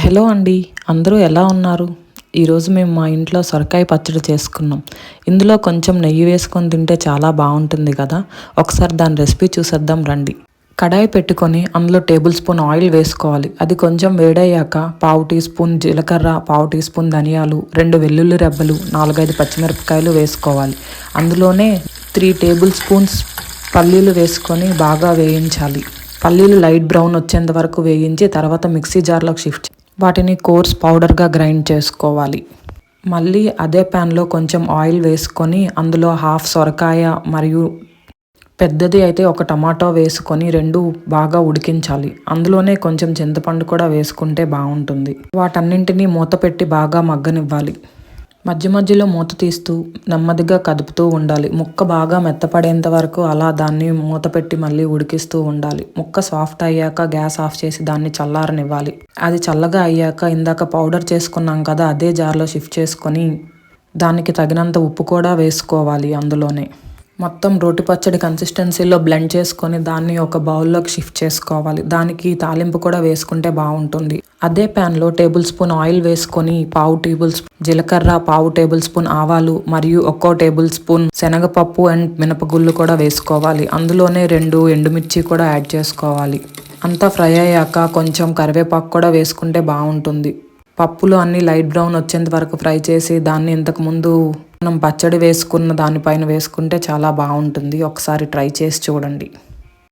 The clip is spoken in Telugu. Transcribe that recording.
హలో అండి, అందరూ ఎలా ఉన్నారు? ఈరోజు మేము మా ఇంట్లో సొరకాయ పచ్చడి చేసుకున్నాం. ఇందులో కొంచెం నెయ్యి వేసుకొని తింటే చాలా బాగుంటుంది కదా. ఒకసారి దాని రెసిపీ చూసేద్దాం రండి. కడాయి పెట్టుకొని అందులో టేబుల్ స్పూన్ ఆయిల్ వేసుకోవాలి. అది కొంచెం వేడయ్యాక పావు టీ స్పూన్ జీలకర్ర, పావు టీ స్పూన్ ధనియాలు, 2 వెల్లుల్లి రెబ్బలు, 4-5 పచ్చిమిరపకాయలు వేసుకోవాలి. అందులోనే 3 టేబుల్ స్పూన్స్ పల్లీలు వేసుకొని బాగా వేయించాలి. పల్లీలు లైట్ బ్రౌన్ వచ్చేంత వరకు వేయించి తర్వాత మిక్సీ జార్లోకి షిఫ్ట్ వాటిని కోర్స్ పౌడర్గా గ్రైండ్ చేసుకోవాలి. మళ్ళీ అదే ప్యాన్లో కొంచెం ఆయిల్ వేసుకొని అందులో హాఫ్ సొరకాయ మరియు పెద్దది అయితే ఒక టమాటో వేసుకొని 2 బాగా ఉడికించాలి. అందులోనే కొంచెం చింతపండు కూడా వేసుకుంటే బాగుంటుంది. వాటన్నింటినీ మూత పెట్టి బాగా మగ్గనివ్వాలి. మధ్య మధ్యలో మూత తీస్తూ నెమ్మదిగా కదుపుతూ ఉండాలి. ముక్క బాగా మెత్తపడేంత వరకు అలా దాన్ని మూత పెట్టి మళ్ళీ ఉడికిస్తూ ఉండాలి. ముక్క సాఫ్ట్ అయ్యాక గ్యాస్ ఆఫ్ చేసి దాన్ని చల్లారనివ్వాలి. అది చల్లగా అయ్యాక ఇందాక పౌడర్ చేసుకున్నాం కదా, అదే జార్లో షిఫ్ట్ చేసుకొని దానికి తగినంత ఉప్పు కూడా వేసుకోవాలి. అందులోనే మొత్తం రోటి పచ్చడి కన్సిస్టెన్సీలో బ్లెండ్ చేసుకొని దాన్ని ఒక బౌల్లోకి షిఫ్ట్ చేసుకోవాలి. దానికి తాలింపు కూడా వేసుకుంటే బాగుంటుంది. అదే ప్యాన్లో టేబుల్ స్పూన్ ఆయిల్ వేసుకొని పావు టేబుల్ స్పూన్ జీలకర్ర, పావు టేబుల్ స్పూన్ ఆవాలు మరియు ఒక్కో టేబుల్ స్పూన్ శనగపప్పు అండ్ మినపగుళ్ళు కూడా వేసుకోవాలి. అందులోనే 2 ఎండుమిర్చి కూడా యాడ్ చేసుకోవాలి. అంతా ఫ్రై అయ్యాక కొంచెం కరివేపాకు కూడా వేసుకుంటే బాగుంటుంది. పప్పులు అన్నీ లైట్ బ్రౌన్ వచ్చేంత వరకు ఫ్రై చేసి దాన్ని ఇంతకుముందు మనం పచ్చడి వేసుకున్న దానిపైన వేసుకుంటే చాలా బాగుంటుంది. ఒకసారి ట్రై చేసి చూడండి.